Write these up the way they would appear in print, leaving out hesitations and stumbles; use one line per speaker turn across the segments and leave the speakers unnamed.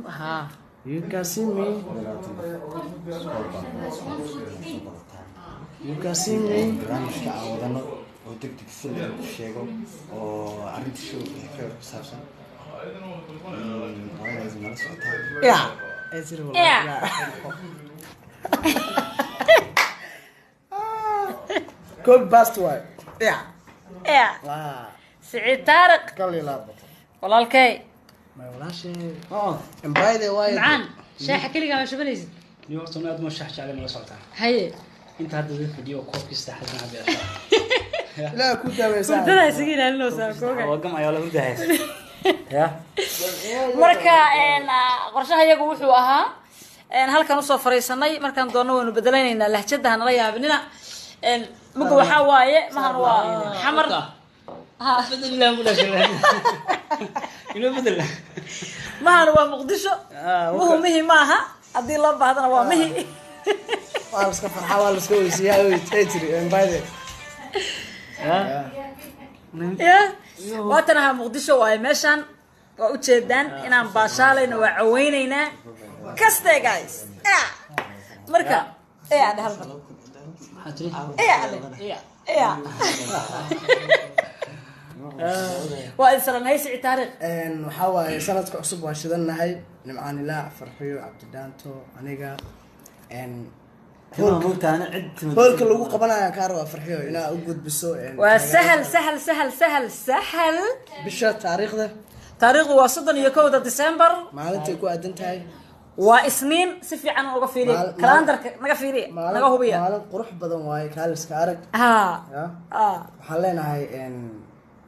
ها
You can see me. You can see me.
barnaamijka aan wadano oo degdeg sida ku sheego oo arrinta show ku saabsan
Yeah. It's it.
Yeah.
Good best way. Yeah.
يا
Wow.
سعيد طارق
قال لي لا.
والله
ما ولاش. And by the way.
معان شاحة كلي قام شبنيز
اليوم صنعت مشح على ما صوتها
هي
انت هذا الفيديو كوب يستحق عبي
لا كنت بس.
كنت أنا سجين هلو ساكوكا
وقم ayaa lagu dahay ya
marka qorshaha iyagu wuxuu ahaa halkan usoo fariisanay markaan doonno waynu bedelaynaa lahjadaha nala yaabinina mugu waxa waaye mahan waa xamar
بدل الله ولا شيء إنه بدل
mahan waa muqdisho muhu mihi maaha haddii loo baahdana waa mihi
waa iska farxa waa iska weysiyaa oo teetri and by the
ya waatanaha muqdisho waaye meeshaan waa u jeedaan inaan baashaalayno waa caweynaynaa kaste guys marka ade halkan
حاتري
ade waa islan haysi taariikh
waxa waaye sanadka cusub waa shidanahay nimcaan ilaa farxiyo cabdidaanto aniga hoolka lagu qabanayo ka raba farxiyo inaa u gudbiso
waa sahal sahal sahal sahal sahal
bisha taariikhda
waa 31 December
maalintay ku aadan tahay
waa isniin si fiican uga fiiriyo kalendarka naga fiiriyo naga hubiyo
maalin qurux badan waaye kaaliska arag waxaan leenahay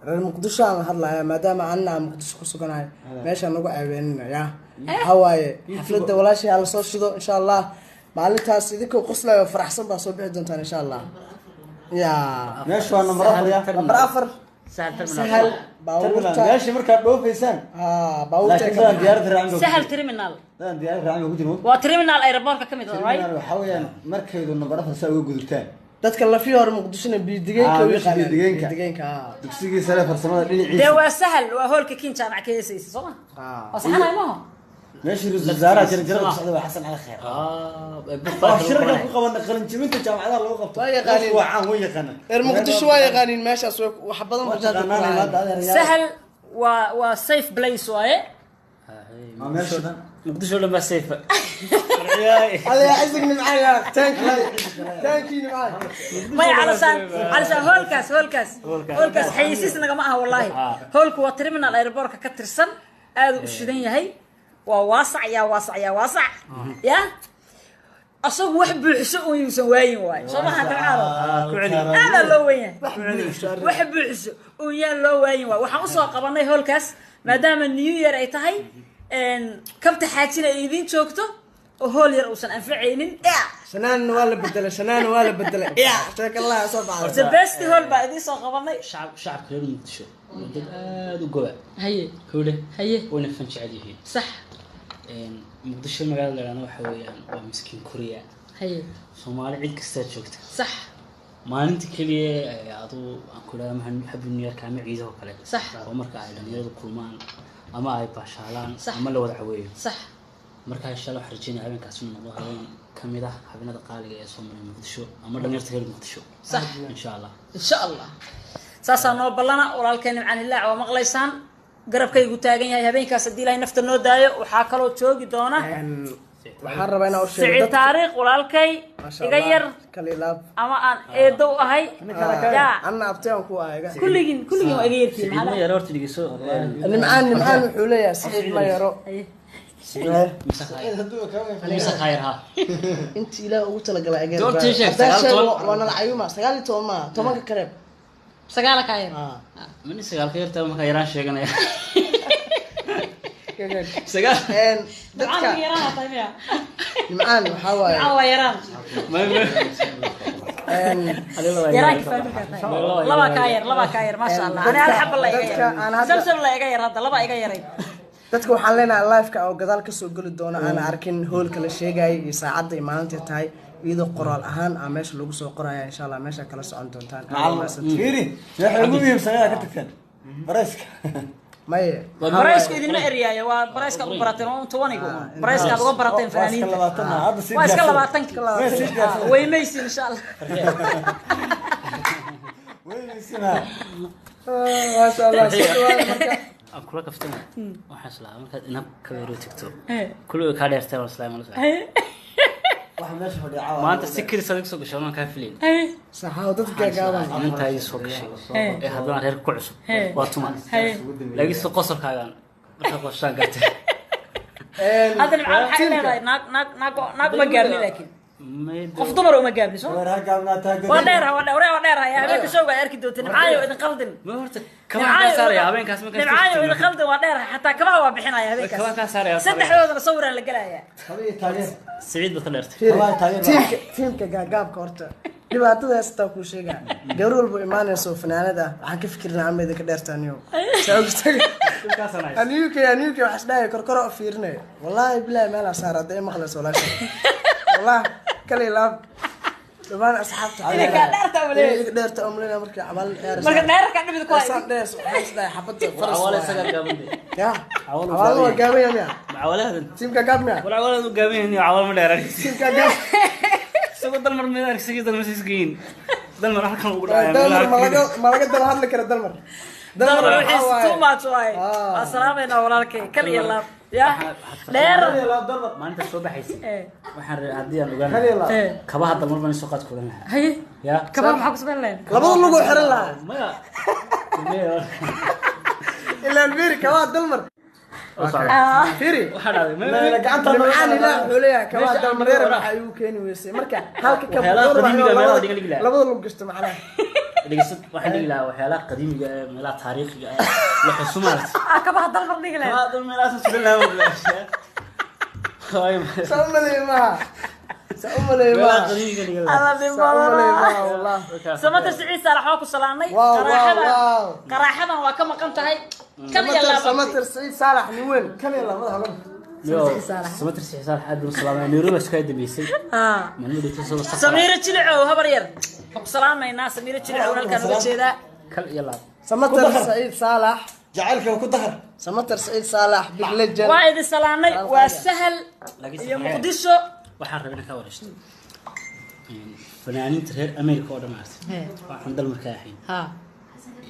reer muqdisho aan hadlayaa maadaama aan muqdisho ku suganahay meesha nagu caawinaya waxa waaye xafladda walaashay la soo shido insha Allah maalintaas idinku qoslayo faraxsan baa soo bixi doontaan insha Allah ya
meesha waa number 4
number 4 sahal baawurta
meesha markaa dhoofaysaan
baawurta
diyaarada raango
sahal terminal
diyaarada raango ku jiro
waa terminal airport ka mid ah right
waxa weeyaan markaydu number 4 saa uga gudurtaan
dadka la fiyo hor muqdishona biidigeenka way qaadan biidigeenka
dugsigii sare farsamada dhinaciisa
de waa sahal waa hoolka kin jaamac ka heesaysa soo ma wasaxana ma
meeshii wasaaraha jarjarada socda waa xasan cali khair shirka ku qaban qalin jibinta jaamacadaha lagu qabto
waa yaqaanin
waa caan way yaqaanan
reer muqdisho waa yaqaanin meeshaas wax badan
sahal waa safe place waaye
meesha
مقدشوا لما سيفه
الله يعزك معايا تانكي معايا
ما علشان هولكاس حيسيسنا ما والله هولك وترمنا الايربورك كترسن aad u shidan yahay waa waasac ya asagu wax buuxso oo yuusan waayin waay soo ma hada caado ana loo weeyay wax buuxso oo yaan loo waayin waay waxaan u soo qabanay hoolkaas maadaama new year ay tahay kabta xaajina ay idin joogto oo hool yar uusan anfacaynin
sanaan waa la bedelay sheeka Allah soo baxay
the best hool baa idin soo qabanay
شعب غير مقدشو dad aad u goba haye wana fan jecel yihiin
sax
muqdisho magaalada leeyahay waxa weeyaan waa miskiin Korea Soomaali cid kasta joogta
sax
maalinta kaliya aadu aan ku leeyahay maxaan new year kaama ciido kale
sax
oo marka ay dhalinyaradu kulmaan ama ay baashaalaan ama la wada caweeyo
sax
marka insha Allah xarjina habeenkaas inuu noqdo habeen kamid ah habeenada qaaliga ee Soomaaliya muqdisho ama dhalinyarada reer muqdisho
sax insha Allah saasa noo ballana walaalkeen macaan ilaa waa maqlaysaan garabkaygu taagan yahay habeenkaas hadii ilaahay nafta noo daayo waxa kale oo joogi doona
waxaan rabaa inaan u sheego
Sicid taariikh walaalkay iga yar
kalilaab
ama aan eedo ahay ya
anna abtaan ku aaga
kulligin waa iga yarkiin
ma yar horta dhigiso
nimcaan wuxuu leeyahay Sicid ma yaro
مسخيرها
انت لا ugu talagalay ageer
doortii sheegtay
wana la cayuma 19 ma 10 kareeb
sagaal ka yar
من سغال ka yarta ma ka yaraan sheeganaya sagaal
dadka
yaraan taamiya
nimcaan waxa waaye
yaraan yaraan laba ka yar ma sha Allah ana hal xabba la iga yar samsam la iga yar hada laba iga yaray
dadka waxaan leenahay live-ka oo gadaal ka soo gali doona aan arkin hoolka la sheegay iyo saacada ay maalinta tahay iyadoo qoraal ahaan aan meesha lagu soo qoraya insha Allah meesha kala socon doontaan
fiiri waxa ugu muhiimsan ka tagtaan barayska
ماي
برايسك إذا ما إريايا وبرايسك أبو براتين وانتوانيكو برايسك أبو براتين فنانين برايسك الله باتنك ويميسي إن شاء الله
ما شاء الله
أكلك كفتنا وحصل عملك إنك كبيرو تكتب كله كارير ترى وسلام الله ما أنت سكر صديق سوق شلون كافلين
صح ودتك قاعد
أنت هاي سوق شيء هذا غير كعس واتمان لقي سوق قصر كاغان بتاخذ شاقته
هذا العالم حيلا ناق ما قابلني لكن قف دمر وما قابلني شو وديرها يا هبيك شوقة أركي دوتين معايا وإذا قلدن
ما هرت كمان كسر يا هبين كاسم كسر
معايا وإذا قلدن وديرها حتى كمان هو بحنا يا هبيك
كمان كسر يا
سد حلوة صورة اللي قلها
سعيد بخلرت
تيمك قاب كورتا dhibaatada heesta ku sheegaa gabar walba imaanayso fanaanada waxaan ka fikirnaa ameeda ka dheertaaniyo aniyuke wax isdhaaya korkoro fiirinayo wallaahi bilaahi meel asaar hadda maqlayso walaasha wallah kale laab dhamaan asxaabta dheerta umleena markii camal
marka dheerka dhibid ku hayso
dhees wax isdhaaya xabada faras
awala isaga gaabande
ya awala gaabaya
awaladan
tiimka gaabna
wala awaladan gaabeen awal ma dheeran
tiimka gaab
سوى دلمر ما يدرك سجى دلمر سجين دلمر راح كان يقول
دلمر ما لقيت دلمر هذا كده
دلمر وحش توما شوي السلام عليكم وراك كل يلا يا دير
ما انت سو بحيس waxaan hadii aan ogaan kabaha dulmar baan soo qaad ku leeyahay
hay
ya
kabaha maxaa ku sameyn lahayn
labada lagu xiran lahaa
maya
ilaa beer kabaha dulmar فيري
waxaan
ما gacanta macaan ilaa xuleeya kabaha dulmar yar waxa uu keeni weysay marka halka kabaha labada lagu gashto macnaha
dhigsid waxaan dhigi lahaa waxyaalaha qadiimiga ah meelaha taariikhiga ah waxa Soomaaliya
kabaha dulmar dhigi lahaa
kabaha dulmar asan sidoo laa wadaasha
سأملي ما والله
سمعت سعيد صالح واكو سلامي قراحة وكما قمت هاي كم يلا
سمعت سعيد صالح نوين كم يلا ما هلا
سمعت سعيد صالح عبد السلام نيرو بس كايد بيسي من اللي تصور
سميرة تلعو هبرير سلامي الناس سميرة تلعو كان وجهه
كل يلا
سمعت سعيد صالح جعلك وكدهر سمعت سعيد صالح باللجنة
وايد سلامي وسهل يا مقدسو
waxaan rabaa inaan ka waraysto fanaaniinta reer America oo dhamaatay waxaan dalmar ka ahayn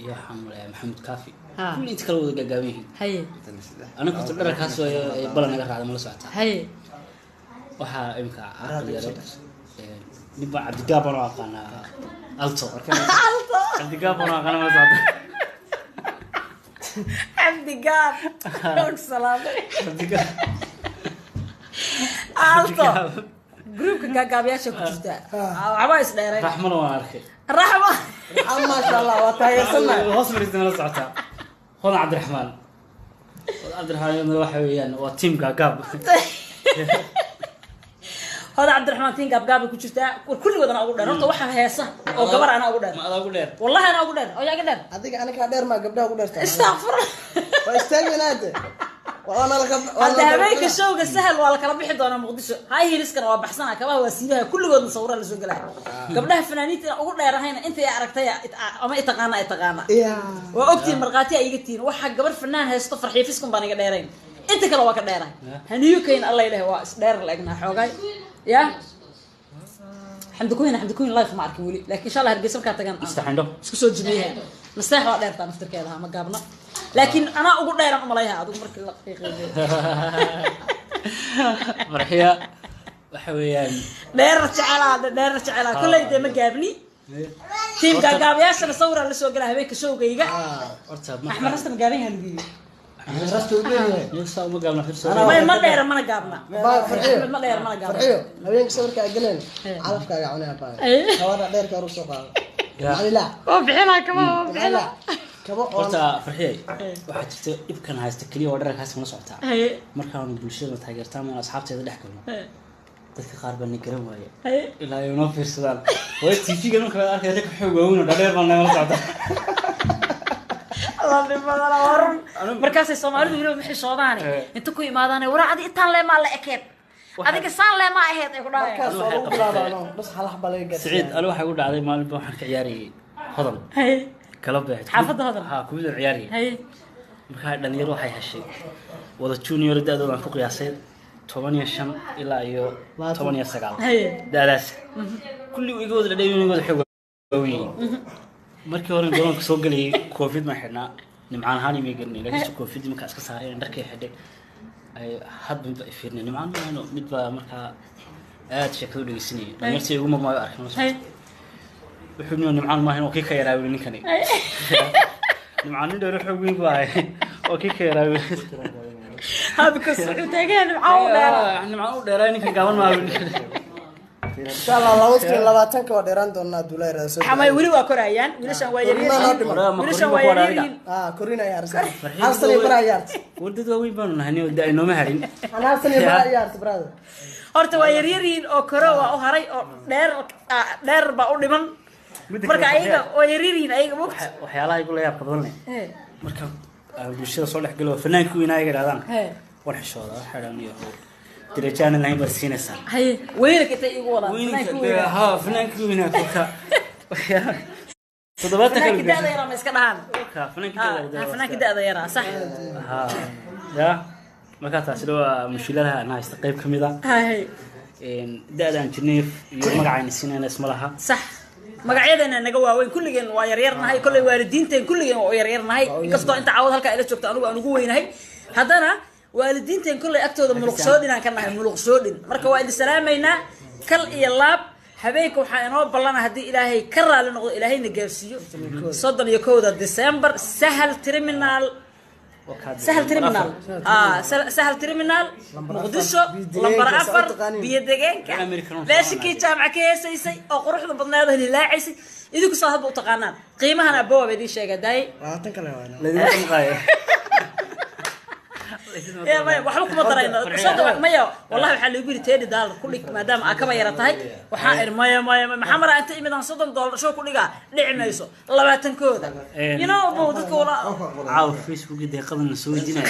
iyo xamulay Maxamed Kaafi kulli inta kala wada gaagaaban yihiin anigu ku dharkaas oo balan naga raacday ma la socota waxa imka aqal yar niba Cabdigaab oo aqaana alto Cabdigaab oo aqaana ma socota
Cabdigaab salaam alto جروب كعكابياشة كتير عبايس دايرين
رحمة الله عليك
رحمة
ما شاء الله وتايسنا
الهوسمر إذا نصعتها هون عبد الرحمن وحويان وتيم كعكاب
هذا عبد الرحمن تين كعكاب كتير وكل وضعنا أقول ده نرتو واحد هيسا أو كبر أنا أقول ده
ما أقول ده
والله أنا أقول ده أو يا قدر
أديك أنا كادر ما قبل أقول ده
استغفر
واستنى نادي وانا
هذا هبيك الشوق السهل ولا كلا بيحد وانا مقدسه هاي ريسكنا وبحسنها كما وسيلها كل قد نصورها اللي سوق لها قبلها فنانيتي اقول لها هنا انت يا عرفتها اما اتقانا واوقتي مرقاتي ايغتين waxa gabar fanaan haysto farxiifiskan baan iga dheerayn inta kale waa ka dheeray haniyo keen allah ilaahay waa is dheer laagna xoogay ya xamdukuin life ma arkin wali laakiin insha Allah hargeysa ka tagan
istaxando
isku soo jimeeyay nasteex waa dheertaan naftirkeeda ma gaabna لكن أنا أقول دايرة أملايها أقول مركز
مرحيا وحويان
دايرة على كل يوم مجابني تيم كعكاب يا سنة صورة اللي سوق لها هيك سوق يجا أحمد رست مجابين هالبيو
رست وبينه
يوصل مجابنا في السوق
ما دايرة ما نجابنا ما دايرة ما نجابنا
فرحيو هبين صور كأجلين عارف كأجعونها باي هذا داير كروس سوقها يعني لا
وبحنا كمان وبحنا
horta farxiyay waxa jirta ibkan haysta kaliya oo dharkaas ma socotaa markaan bulshada taageertaa ma asxaabteeda dhex galno dadka qaar baan garan waaye ilaa ay noo fiirsadaan way TV-ga marka ay arkay rag xoog weyn oo dheer baan la socdaa
Allah bimada warun markaas ay Soomaalidu inuu maxay soodaani inta ku imaadaan waraacadi intaan leema la ekeed adiga saan leema ahayd ay ku dhaayeen
bas hal xabal ay gashay
Saciid alo waxa u dhacday maalin baan ka ciyaariyay hodan كلب
حافظ هذا
ها كويد العياري
هاي
markaa dhalinyaro waxay heshay wada junior da-doodan ku qiyaasay 15 ilaa iyo 19 daadaas kulli iga wada dhadhayinigooda xoog waaweyn markii hore garoonka soo galay covid ma xidhnaa nimcaan ahaan imay garanay laakiin covid markaa iska saareen dharkay xidhay ay hadba midba fiirnay nimcaan midba markaa aad sheekadu dhegeysanayay dhalinyartii ugu magmaayo arkay wuxuu nimcaan maahan oo kii ka yaraawi ninkani nimcaan nin dheer xoog weyn baa oo kii ka yaraawi
habka suudeeyeen
nimcaan u dheeray ninka gaaban maawi
insha Allah labaatan ka dheeraan doona Duulay raasay
xamay wali waa korayaan wiilashan waa yaryar
korinaya arsan halsan barayaart
wardad waa weyn baan nahay oo daay nooma harin
halsan barayaart brother
horta waa yaryariin oo koro waa u haray oo dheer ba u dhiman marka ayaga oo yaryariin ayaga
waxyaalaha igu la yaabka badan leh marka bulshada soo dhaxgalo fanaanku inay yiraahdaan war xishooda xaran iyo dirajaan lahayn barsiinaysa
hay weelka intay igu wadaan
fanaanku inaa kolka toddobaadka kale
daada yara ma iska dhahan fanaanka daada yara sax
ya marka taasi waa mushkiladaha ana haysta qayb kamid ah daadaan jineef iyo magacayna sinayna isma laha
sax magacyadana naga waaweyn kulligeen waa yaryarnahay kulli waalidiinteen kulligeen waa yaryarnahay inkastoo inta caawad halka ila joogto anigu aan ugu weynahay haddana waalidiinteen kulli agtooda muluqsoodin aan ka nahay muluqsoodin marka waa idin salaameynaa kal iyo laab habeenka waxaa inoo ballana haddii ilaahay ka raali noqdo ilaahayna gaarsiiyo 31 December sahal terminal سهل ترمينال مقدسو لمبر أفر بيدقينك لاشكي جامعة كيسيسي أو قروح بدنا هذا اللي لاعيسي إذا كصاحب وتقانان قيمة أنا أبوه بدي شيء قداي يا مايا وحلوك مطرين صدق مايا والله بحال يقولي تاني دال كلك ما دام أكما يرتاي وحائر مايا محمرة أنت إمدان $1 شو كلك نعم يسو الله ما تنكودا you know بودك ولا
عاو فيسبوك دقيقة نسوي دينا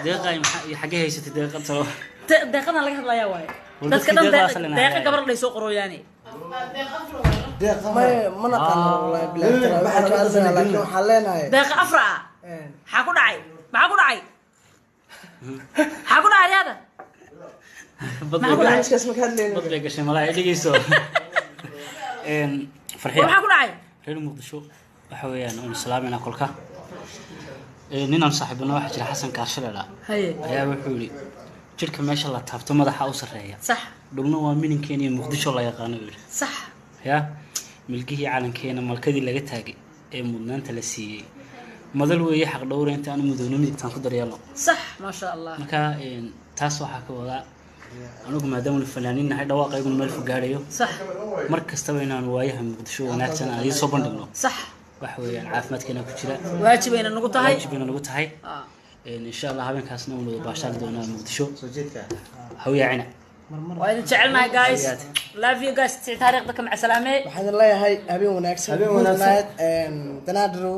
دقيقة حاجة هي ست دقيقة صراحة
دقيقة أنا لك هلا يا واي بس كده دقيقة قبل اللي يسوق روياني
ما نقال والله بلا لكن حلينا
دقيقة أفرع حاكو دعي معاكو دعي حاكو دعي هذا
معاكو دعي ايش اسمك هذا
بطلق شيء ملاي دقيسو فرحية
ومعاكو دعي
reer muqdisho waxa weeyaan oo islaamina kulka ninaan saaxiibna waxa jira Xasan Kaarshalada ayaa wuxuu yiri jirka meesha la taabto madaxa u sareeya
sax
dhugna waa mininkeena muqdisho la yaqaan yiri
sax
ya milkii calankeena malkadii laga taagay ee mudnaanta la siiyay madal weeye xaq dhowreynta aan mudoono midtaan ku daryeelo
sax ma sha Allah
marka taas waxa ka wada anigu maadaama fanaaniin nahay dhawaaqaygu meel fog gaarayo
sax
mar kasta inaan waayaha muqdisho wanaagsan ay soo bandhigno
sax
wax weeyaan caafimaadkeena ku jira
waajibayna nagu tahay
insha Allah habeenkaasna uu wada baashaan doonaa muqdisho soo jeedka hawiyaacina
waa idin jecelnahay guys love you guys taariikhda ka macsalaameey
waxaan leeyahay habeen wanaagsan danaadro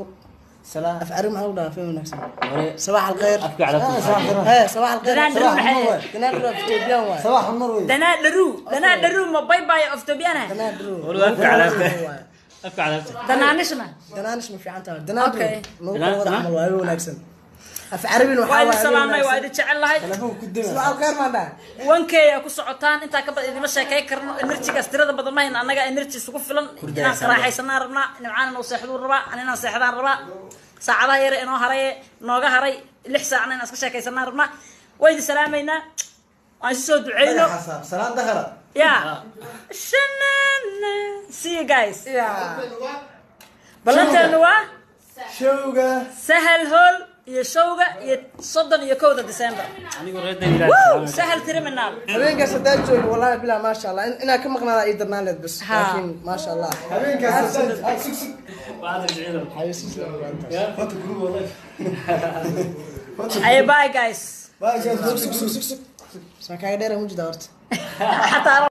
سلام أفعل معه ولا في ونكسر صباح الخير صباح الخير دنادرو أفتوبيان
صباح النور
دنادرو ما باي باي أفتوبيانا
دنادرو
أفعل
دنانش ما في عنتها دنادرو نقول عمل وهاي ونكسر أفعل بين
وحاول السلام وايد تشعل لهاي
صباح الخير ما ده
وانكي أكو سعوتان أنت كبر إذا مش هيك كرنا إنرتي كسترة بدل ما هن أنا جا إنرتي سقف فلان ناس راح يسنا ربنا نعاني نوصح دور ربع أنا ناس يحضر ربع ساعة يرى إنه هراي نوجا هراي لحسة عنا ناس كشاك يسنا ربنا وايد سلامينا عايز صوت عينه
سلام دخل
يا شنن see you guys بلنتنوا
شوقة
سهل هول يشوقة يصدن يكود ديسمبر سهل ترمينال
هبينك صدقت والله بلا ما شاء الله إنا كم قناة يدرنا لك بس لكن ما شاء الله
هبينك صدقت
أي باي جايز
سكسك سكسك سكسك سكاي داير موجود دارت
حتى